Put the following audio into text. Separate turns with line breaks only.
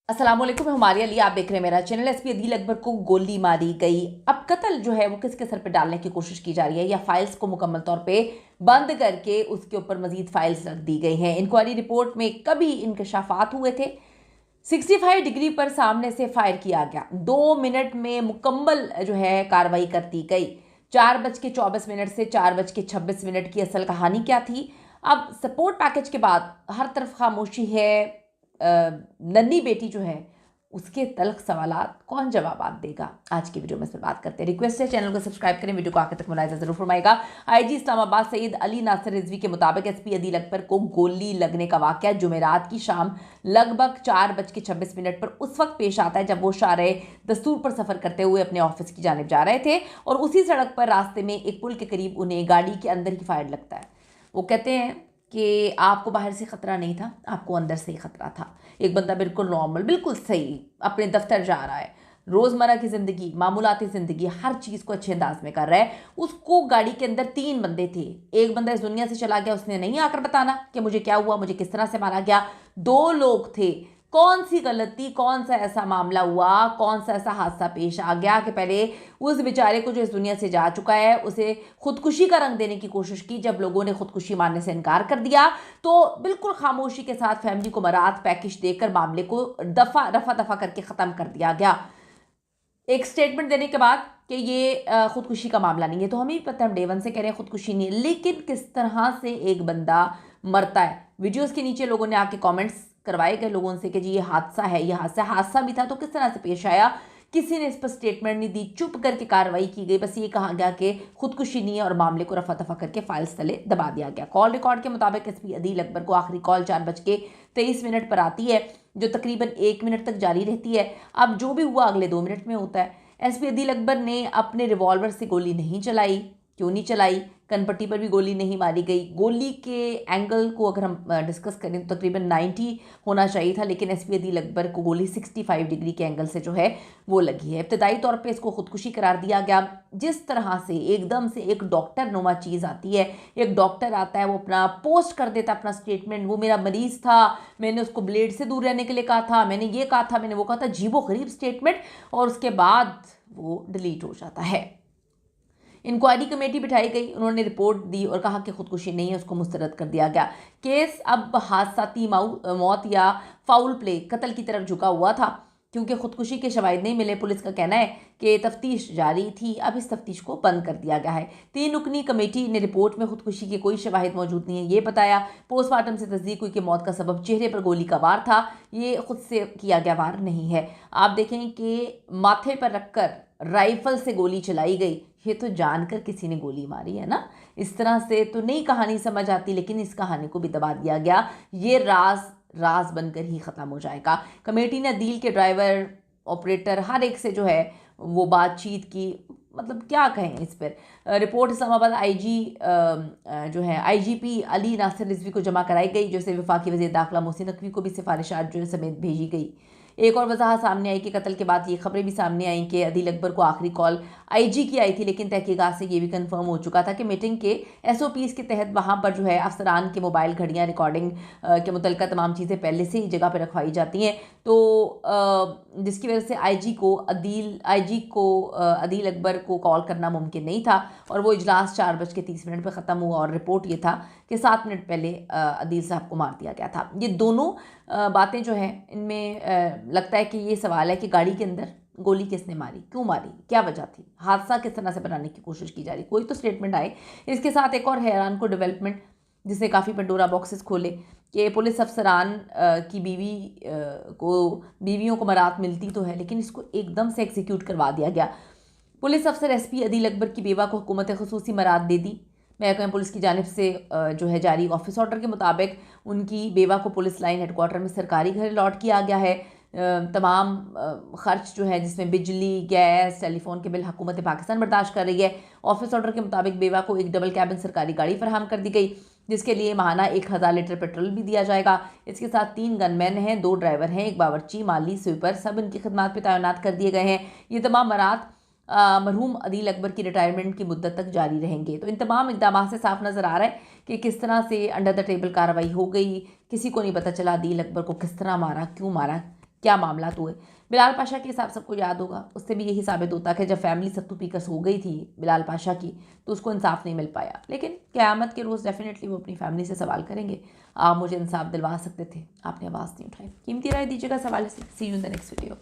अस्सलाम वालेकुम, मैं हमारे अली, आप देख रहे हैं मेरा चैनल। एसपी अदील अकबर को गोली मारी गई। अब कत्ल जो है वो किसके सर पे डालने की कोशिश की जा रही है या फाइल्स को मुकम्मल तौर पे बंद करके उसके ऊपर मजीद फाइल्स रख दी गई हैं। इंक्वायरी रिपोर्ट में कभी इंकशाफात हुए थे। 65 डिग्री पर सामने से फायर किया गया। 2 मिनट में मुकम्मल जो है कार्रवाई कर दी गई। 4:24 से 4:26 की असल कहानी क्या थी? अब सपोर्ट पैकेज के बाद हर तरफ खामोशी है। नन्ही बेटी जो है उसके तल्ख सवालात कौन जवाबात देगा? आज की वीडियो में इस पर बात करते हैं। रिक्वेस्ट है चैनल को सब्सक्राइब करें, वीडियो को आखिर तक मुलाहिजा जरूर फरमाएगा। आईजी इस्लामाबाद सईद अली नासिर रिजवी के मुताबिक एसपी अदील अकबर को गोली लगने का वाकया जुमेरात की शाम लगभग 4:26 पर उस वक्त पेश आता है जब वो शारे दस्तूर पर सफर करते हुए अपने ऑफिस की जानिब जा रहे थे और उसी सड़क पर रास्ते में एक पुल के करीब उन्हें गाड़ी के अंदर ही फायर लगता है। वो कहते हैं कि आपको बाहर से ख़तरा नहीं था, आपको अंदर से ही ख़तरा था। एक बंदा बिल्कुल नॉर्मल, बिल्कुल सही अपने दफ्तर जा रहा है, रोज़मर्रा की ज़िंदगी, मामूलाती ज़िंदगी, हर चीज़ को अच्छे अंदाज में कर रहा है। उसको गाड़ी के अंदर 3 बंदे थे। एक बंदा इस दुनिया से चला गया, उसने नहीं आकर बताना कि मुझे क्या हुआ, मुझे किस तरह से मारा गया। 2 लोग थे। कौन सी गलती, कौन सा ऐसा मामला हुआ, कौन सा ऐसा हादसा पेश आ गया कि पहले उस बेचारे को जो इस दुनिया से जा चुका है उसे खुदकुशी का रंग देने की कोशिश की। जब लोगों ने खुदकुशी मानने से इनकार कर दिया तो बिल्कुल खामोशी के साथ फैमिली को बारात पैकेज देकर मामले को रफा दफा करके ख़त्म कर दिया गया, एक स्टेटमेंट देने के बाद कि ये खुदकुशी का मामला नहीं है। तो हमें भी पता है, हम डे वन से कह रहे हैं खुदकुशी नहीं है, लेकिन किस तरह से एक बंदा मरता है। वीडियोस के नीचे लोगों ने आके कमेंट्स करवाए गए लोगों से कि जी ये हादसा है, ये हादसा भी था तो किस तरह से पेश आया। किसी ने इस पर स्टेटमेंट नहीं दी, चुप करके कार्रवाई की गई। बस ये कहा गया कि खुदकुशी नहीं है और मामले को रफा दफा करके फाइल्स तले दबा दिया गया। कॉल रिकॉर्ड के मुताबिक एसपी अदील अकबर को आखिरी कॉल 4:23 पर आती है जो तकरीबन 1 मिनट तक जारी रहती है। अब जो भी हुआ अगले 2 मिनट में होता है। एसपी अदील अकबर ने अपने रिवॉल्वर से गोली नहीं चलाई। क्यों नहीं चलाई? कनपट्टी पर भी गोली नहीं मारी गई। गोली के एंगल को अगर हम डिस्कस करें तो तकरीबन 90 होना चाहिए था, लेकिन एसपी अदील अकबर को गोली 65 डिग्री के एंगल से जो है वो लगी है। इब्तदाई तौर पे इसको खुदकुशी करार दिया गया। जिस तरह से एकदम से एक डॉक्टर नुमा चीज़ आती है, एक डॉक्टर आता है, वो अपना पोस्ट कर देता है अपना स्टेटमेंट, वो मेरा मरीज़ था, मैंने उसको ब्लेड से दूर रहने के लिए कहा था, मैंने ये कहा था, मैंने वो कहा था, अजीबो गरीब स्टेटमेंट, और उसके बाद वो डिलीट हो जाता है। इंक्वायरी कमेटी बिठाई गई, उन्होंने रिपोर्ट दी और कहा कि खुदकुशी नहीं है, उसको मुस्तरद कर दिया गया। केस अब हादसाती मौत या फाउल प्ले, कत्ल की तरफ झुका हुआ था क्योंकि खुदकुशी के शवाहिद नहीं मिले। पुलिस का कहना है कि तफ्तीश जारी थी, अब इस तफ्तीश को बंद कर दिया गया है। 3 रुकनी कमेटी ने रिपोर्ट में खुदकुशी के कोई शवाहिद मौजूद नहीं है ये बताया। पोस्टमार्टम से तस्दीक हुई कि मौत का सबब चेहरे पर गोली का वार था, ये खुद से किया गया वार नहीं है। आप देखें कि माथे पर रखकर राइफल से गोली चलाई गई, ये तो जानकर किसी ने गोली मारी है ना। इस तरह से तो नई कहानी समझ आती, लेकिन इस कहानी को भी दबा दिया गया। ये राज बनकर ही ख़त्म हो जाएगा। कमेटी ने अदील के ड्राइवर, ऑपरेटर, हर एक से जो है वो बातचीत की। मतलब क्या कहें इस पर। रिपोर्ट इस्लामाबाद आईजी जो है आईजीपी अली नासिर रिजवी को जमा कराई गई, जैसे वफाकी वज़ीर दाखिला मोहसिन नकवी को भी सिफारिशात जो है समेत भेजी गई। एक और वजाहत सामने आई कि कत्ल के बाद ये खबरें भी सामने आई कि अदील अकबर को आखिरी कॉल आईजी की आई थी, लेकिन तहकीकात से ये भी कंफर्म हो चुका था कि मीटिंग के एसओपीज़ के तहत वहाँ पर जो है अफसरान के मोबाइल, घड़ियाँ, रिकॉर्डिंग के मुतल्लिका तमाम चीज़ें पहले से ही जगह पर रखवाई जाती हैं। तो जिसकी वजह से आईजी को अदील अकबर को कॉल करना मुमकिन नहीं था और वो इजलास 4:30 पर ख़त्म हुआ और रिपोर्ट ये था कि 7 मिनट पहले अदील साहब को मार दिया गया था। ये दोनों बातें जो हैं इनमें लगता है कि ये सवाल है कि गाड़ी के अंदर गोली किसने मारी, क्यों मारी, क्या वजह थी, हादसा किस तरह से बनाने की कोशिश की जा रही, कोई तो स्टेटमेंट आए। इसके साथ एक और हैरान को डेवलपमेंट जिसने काफ़ी पंडोरा बॉक्सेस खोले कि पुलिस अफसरान की बीवियों को मरात मिलती तो है, लेकिन इसको एकदम से एग्जीक्यूट करवा दिया गया। पुलिस अफसर एसपी अदील अकबर की बेवा को हुकूमत खुसूसी मरात दे दी। महकमा पुलिस की जानिब से जो है जारी ऑफिस ऑर्डर के मुताबिक उनकी बेवा को पुलिस लाइन हेडक्वार्टर में सरकारी घर अलॉट किया गया है। तमाम ख़र्च जो है जिसमें बिजली, गैस, टेलीफोन के बिल हुकूमत पाकिस्तान बर्दाश्त कर रही है। ऑफिस ऑर्डर के मुताबिक बेवा को एक डबल कैबिन सरकारी गाड़ी फराहम कर दी गई, जिसके लिए माहाना 1000 लीटर पेट्रोल भी दिया जाएगा। इसके साथ 3 गनमैन हैं, 2 ड्राइवर हैं, एक बावर्ची, माली, स्वीपर, सब इनकी खिदमत पर तैनात कर दिए गए हैं। ये तमाम मरात मरहूम अदील अकबर की रिटायरमेंट की मुद्दत तक जारी रहेंगे। तो इन तमाम इक़दाम से साफ नज़र आ रहा है कि किस तरह से अंडर द टेबल कार्रवाई हो गई। किसी को नहीं पता चला अदील अकबर को किस तरह मारा, क्यों मारा, क्या मामला हुए। बिलाल पाशा के हिसाब सबको याद होगा, उससे भी यही साबित होता कि जब फैमिली सत्तू पीकर सो गई थी बिलाल पाशा की तो उसको इंसाफ नहीं मिल पाया। लेकिन क़यामत के रोज़ डेफिनेटली वो अपनी फैमिली से सवाल करेंगे, आप मुझे इंसाफ दिलवा सकते थे, आपने आवाज़ नहीं उठाई। कीमती राय दीजिएगा सवाल से। See you in the next video.